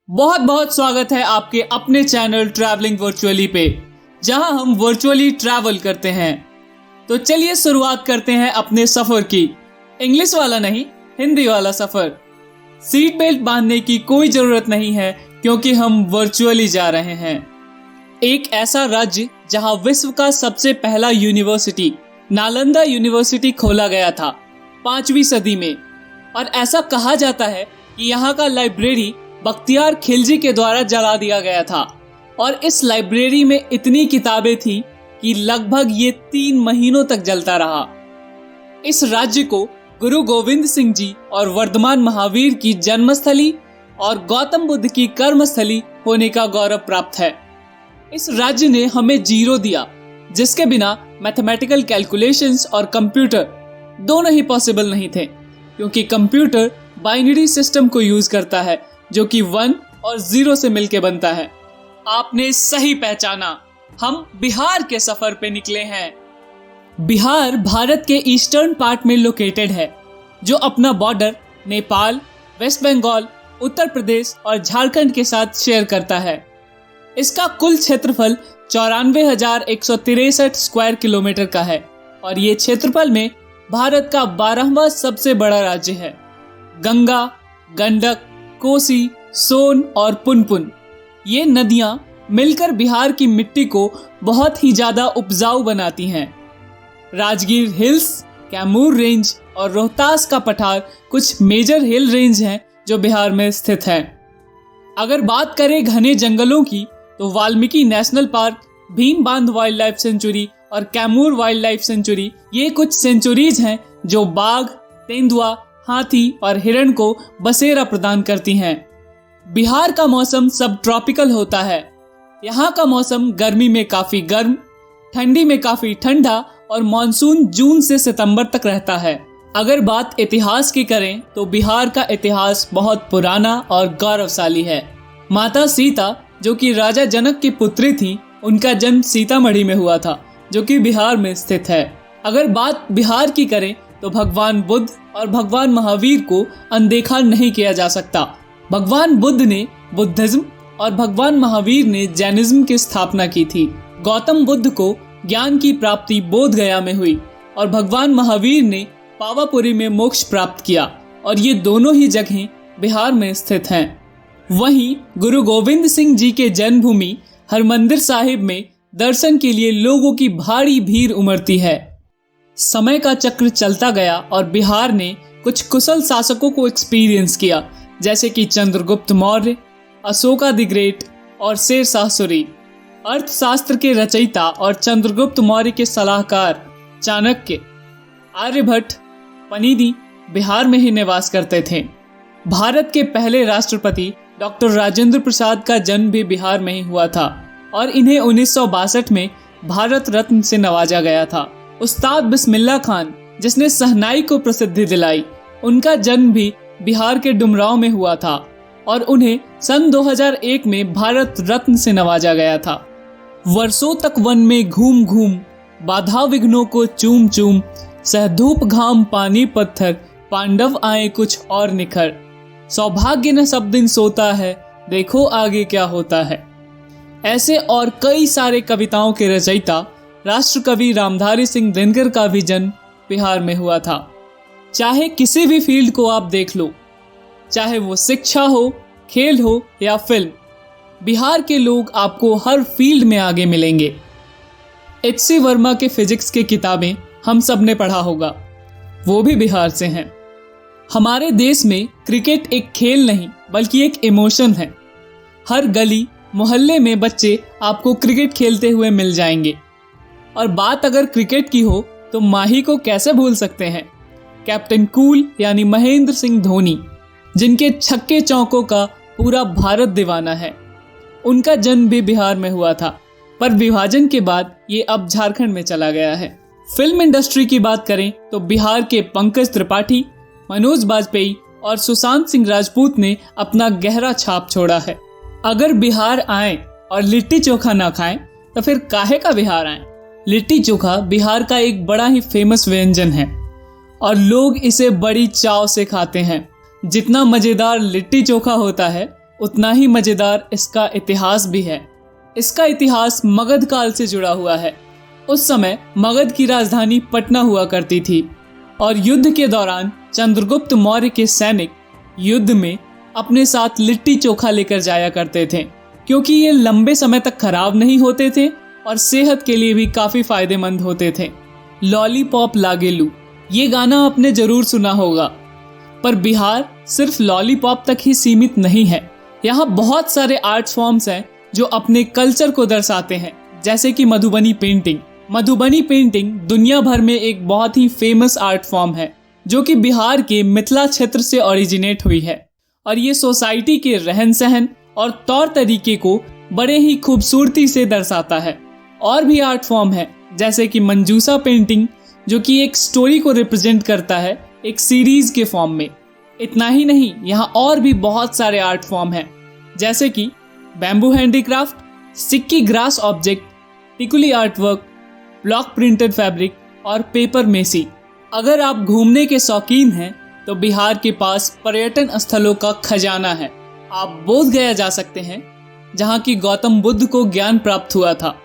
बहुत बहुत स्वागत है आपके अपने चैनल ट्रैवलिंग वर्चुअली पे, जहां हम वर्चुअली ट्रैवल करते हैं। तो चलिए शुरुआत करते हैं अपने सफर की। इंग्लिश वाला नहीं, हिंदी वाला सफर। सीट बेल्ट बांधने की कोई जरूरत नहीं है क्योंकि हम वर्चुअली जा रहे हैं। एक ऐसा राज्य जहां विश्व का सबसे पहला यूनिवर्सिटी नालंदा यूनिवर्सिटी खोला गया था 5वीं सदी में, और ऐसा कहा जाता है कि यहाँ का लाइब्रेरी बख्तियार खिलजी के द्वारा जला दिया गया था। और इस लाइब्रेरी में इतनी किताबें थी कि लगभग ये 3 महीनों तक जलता रहा। इस राज्य को गुरु गोविंद सिंह जी और वर्धमान महावीर की जन्मस्थली और गौतम बुद्ध की कर्मस्थली होने का गौरव प्राप्त है। इस राज्य ने हमें जीरो दिया, जिसके बिना मैथमेटिकल कैलकुलेशंस और कंप्यूटर दोनों ही पॉसिबल नहीं थे, क्योंकि कंप्यूटर बाइनरी सिस्टम को यूज करता है जो कि 1 और 0 से मिलके बनता है। आपने सही पहचाना, हम बिहार के सफर पे निकले हैं। बिहार भारत के ईस्टर्न पार्ट में लोकेटेड है, जो अपना बॉर्डर नेपाल, वेस्ट बंगाल, उत्तर प्रदेश और झारखंड के साथ शेयर करता है। इसका कुल क्षेत्रफल 94,163 स्क्वायर किलोमीटर का है और ये क्षेत्रफल में भारत का 12वां सबसे बड़ा राज्य है। गंगा, गंडक, कोसी, सोन और पुनपुन ये नदियां मिलकर बिहार की मिट्टी को बहुत ही ज्यादा उपजाऊ बनाती हैं। राजगीर हिल्स, कैमूर रेंज और रोहतास का पठार कुछ मेजर हिल रेंज हैं जो बिहार में स्थित हैं। अगर बात करें घने जंगलों की, तो वाल्मीकि नेशनल पार्क, भीम बांध वाइल्ड लाइफ सेंचुरी और कैमूर वाइल्ड लाइफ सेंचुरी ये कुछ सेंचुरीज हैं जो बाघ, तेंदुआ, हाथी और हिरण को बसेरा प्रदान करती हैं। बिहार का मौसम सब ट्रॉपिकल होता है। यहाँ का मौसम गर्मी में काफी गर्म, ठंडी में काफी ठंडा और मानसून जून से सितंबर तक रहता है। अगर बात इतिहास की करें तो बिहार का इतिहास बहुत पुराना और गौरवशाली है। माता सीता, जो कि राजा जनक की पुत्री थी, उनका जन्म सीतामढ़ी में हुआ था, जो कि बिहार में स्थित है। अगर बात बिहार की करें तो भगवान बुद्ध और भगवान महावीर को अनदेखा नहीं किया जा सकता। भगवान बुद्ध ने बुद्धिज्म और भगवान महावीर ने जैनिज्म की स्थापना की थी। गौतम बुद्ध को ज्ञान की प्राप्ति बोध गया में हुई और भगवान महावीर ने पावापुरी में मोक्ष प्राप्त किया, और ये दोनों ही जगहें बिहार में स्थित हैं। वहीं गुरु गोविंद सिंह जी के जन्मभूमि हरमंदिर साहिब में दर्शन के लिए लोगों की भारी भीड़ उमड़ती है। समय का चक्र चलता गया और बिहार ने कुछ कुशल शासकों को एक्सपीरियंस किया, जैसे कि चंद्रगुप्त मौर्य, अशोका द ग्रेट और शेरशाह सूरी। अर्थशास्त्र के रचयिता और चंद्रगुप्त मौर्य के सलाहकार चाणक्य, आर्यभट्ट, पनिदी बिहार में ही निवास करते थे। भारत के पहले राष्ट्रपति डॉक्टर राजेंद्र प्रसाद का जन्म भी बिहार में ही हुआ था और इन्हें 1962 में भारत रत्न से नवाजा गया था। उस्ताद बिस्मिल्लाह खान, जिसने शहनाई को प्रसिद्धि दिलाई, उनका जन्म भी बिहार के डुमरांव में हुआ था और उन्हें सन 2001 में भारत रत्न से नवाजा गया था। वर्षों तक वन में घूम घूम, बाधा विघ्नों को चूम चूम, सह धूप घाम पानी पत्थर, पांडव आए कुछ और निखर, सौभाग्य न सब दिन सोता है, देखो आगे क्या होता है। ऐसे और कई सारे कविताओं के रचयिता राष्ट्र कवि रामधारी सिंह दिनकर का भी जन्म बिहार में हुआ था। चाहे किसी भी फील्ड को आप देख लो, चाहे वो शिक्षा हो, खेल हो या फिल्म, बिहार के लोग आपको हर फील्ड में आगे मिलेंगे। H.C. वर्मा के फिजिक्स की किताबें हम सब ने पढ़ा होगा, वो भी बिहार से हैं। हमारे देश में क्रिकेट एक खेल नहीं बल्कि एक इमोशन है। हर गली मोहल्ले में बच्चे आपको क्रिकेट खेलते हुए मिल जाएंगे। और बात अगर क्रिकेट की हो तो माही को कैसे भूल सकते हैं। कैप्टन कूल यानी महेंद्र सिंह धोनी, जिनके छक्के चौकों का पूरा भारत दीवाना है। उनका जन्म भी बिहार में हुआ था, पर विभाजन के बाद ये अब झारखंड में चला गया है। फिल्म इंडस्ट्री की बात करें तो बिहार के पंकज त्रिपाठी, मनोज बाजपेयी और सुशांत सिंह राजपूत ने अपना गहरा छाप छोड़ा है। अगर बिहार आए और लिट्टी चोखा ना खाएं तो फिर काहे का बिहार आए। लिट्टी चोखा बिहार का एक बड़ा ही फेमस व्यंजन है और लोग इसे बड़ी चाव से खाते हैं। जितना मजेदार लिट्टी चोखा होता है, उतना ही मजेदार इसका इतिहास भी है। इसका इतिहास मगध काल से जुड़ा हुआ है। उस समय मगध की राजधानी पटना हुआ करती थी और युद्ध के दौरान चंद्रगुप्त मौर्य के सैनिक युद्ध में अपने साथ लिट्टी चोखा लेकर जाया करते थे, क्योंकि ये लंबे समय तक खराब नहीं होते थे और सेहत के लिए भी काफी फायदेमंद होते थे। लॉलीपॉप लागेलू, ये गाना आपने जरूर सुना होगा, पर बिहार सिर्फ लॉलीपॉप तक ही सीमित नहीं है। यहाँ बहुत सारे आर्ट फॉर्म्स हैं जो अपने कल्चर को दर्शाते हैं, जैसे कि मधुबनी पेंटिंग। मधुबनी पेंटिंग दुनिया भर में एक बहुत ही फेमस आर्ट फॉर्म है, जो कि बिहार के मिथिला क्षेत्र से ओरिजिनेट हुई है और ये सोसाइटी के रहन सहन और तौर तरीके को बड़े ही खूबसूरती से दर्शाता है। और भी आर्ट फॉर्म है, जैसे कि मंजूसा पेंटिंग, जो कि एक स्टोरी को रिप्रेजेंट करता है एक सीरीज के फॉर्म में। इतना ही नहीं, यहाँ और भी बहुत सारे आर्ट फॉर्म हैं, जैसे कि बैम्बू हैंडीक्राफ्ट, सिक्की ग्रास ऑब्जेक्ट, टिकुली art work, block printed fabric और पेपर मेसी। अगर आप घूमने के शौकीन हैं तो बिहार के पास पर्यटन स्थलों का खजाना है। आप बोध गया जा सकते हैं, जहाँ की गौतम बुद्ध को ज्ञान प्राप्त हुआ था,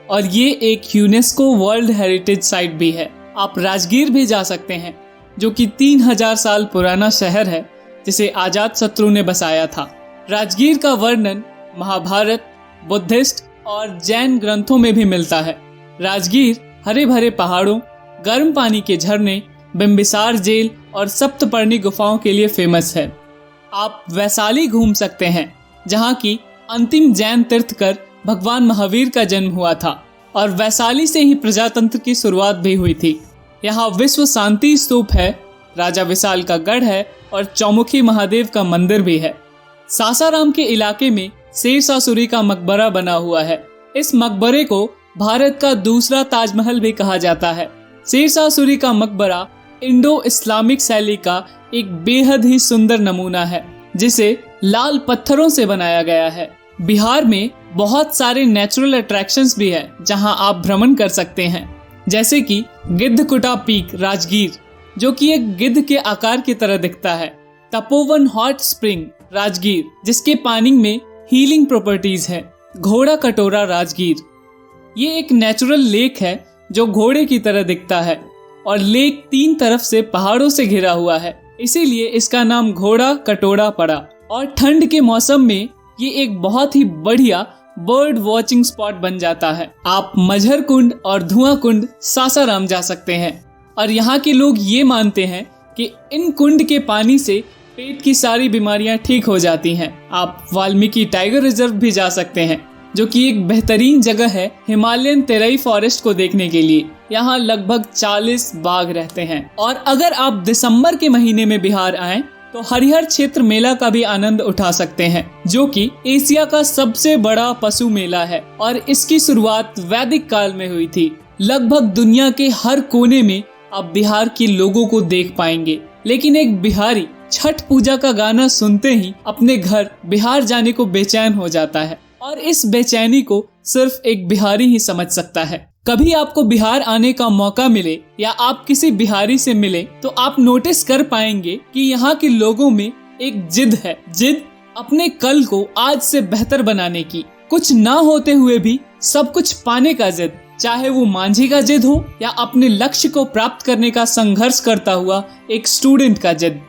और ये एक यूनेस्को वर्ल्ड हेरिटेज साइट भी है। आप राजगीर भी जा सकते हैं, जो कि 3000 साल पुराना शहर है जिसे अजात शत्रु ने बसाया था। राजगीर का वर्णन महाभारत, बुद्धिस्ट और जैन ग्रंथों में भी मिलता है। राजगीर हरे भरे पहाड़ों, गर्म पानी के झरने, बिम्बिसार जेल और सप्तपर्णी गुफाओं के लिए फेमस है। आप वैशाली घूम सकते हैं, जहाँ की अंतिम जैन तीर्थकर भगवान महावीर का जन्म हुआ था और वैशाली से ही प्रजातंत्र की शुरुआत भी हुई थी। यहाँ विश्व शांति स्तूप है, राजा विशाल का गढ़ है और चौमुखी महादेव का मंदिर भी है। सासाराम के इलाके में शेरशाह सूरी का मकबरा बना हुआ है। इस मकबरे को भारत का दूसरा ताजमहल भी कहा जाता है। शेरशाह सूरी का मकबरा इंडो इस्लामिक शैली का एक बेहद ही सुंदर नमूना है, जिसे लाल पत्थरों से बनाया गया है। बिहार में बहुत सारे नेचुरल अट्रैक्शंस भी है जहां आप भ्रमण कर सकते हैं, जैसे कि गिद्धकुटा पीक राजगीर, जो कि एक गिद्ध के आकार की तरह दिखता है। तपोवन हॉट स्प्रिंग राजगीर, जिसके पानी में हीलिंग प्रॉपर्टीज है। घोड़ा कटोरा राजगीर, ये एक नेचुरल लेक है जो घोड़े की तरह दिखता है और लेक 3 तरफ से पहाड़ों से घिरा हुआ है, इसीलिए इसका नाम घोड़ा कटोरा पड़ा। और ठंड के मौसम में ये एक बहुत ही बढ़िया बर्ड वॉचिंग स्पॉट बन जाता है। आप मझर कुंड और धुआं कुंड सासाराम जा सकते हैं और यहाँ के लोग ये मानते हैं कि इन कुंड के पानी से पेट की सारी बीमारियां ठीक हो जाती हैं। आप वाल्मीकि टाइगर रिजर्व भी जा सकते हैं, जो कि एक बेहतरीन जगह है हिमालयन तेरई फॉरेस्ट को देखने के लिए। यहाँ लगभग 40 बाघ रहते हैं। और अगर आप दिसंबर के महीने में बिहार आएं तो हरिहर क्षेत्र मेला का भी आनंद उठा सकते हैं, जो कि एशिया का सबसे बड़ा पशु मेला है और इसकी शुरुआत वैदिक काल में हुई थी। लगभग दुनिया के हर कोने में आप बिहार के लोगों को देख पाएंगे, लेकिन एक बिहारी छठ पूजा का गाना सुनते ही अपने घर बिहार जाने को बेचैन हो जाता है और इस बेचैनी को सिर्फ एक बिहारी ही समझ सकता है। कभी आपको बिहार आने का मौका मिले या आप किसी बिहारी से मिले तो आप नोटिस कर पाएंगे कि यहाँ के लोगों में एक जिद है। जिद अपने कल को आज से बेहतर बनाने की, कुछ ना होते हुए भी सब कुछ पाने का जिद, चाहे वो मांझी का जिद हो या अपने लक्ष्य को प्राप्त करने का संघर्ष करता हुआ एक स्टूडेंट का जिद।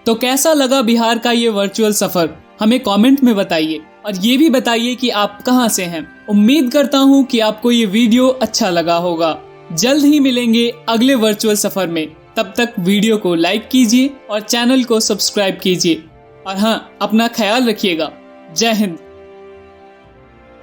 तो कैसा लगा बिहार का ये वर्चुअल सफर, हमें कमेंट में बताइए और ये भी बताइए कि आप कहां से हैं। उम्मीद करता हूं कि आपको ये वीडियो अच्छा लगा होगा। जल्द ही मिलेंगे अगले वर्चुअल सफर में। तब तक वीडियो को लाइक कीजिए और चैनल को सब्सक्राइब कीजिए और हाँ, अपना ख्याल रखिएगा। जय हिंद।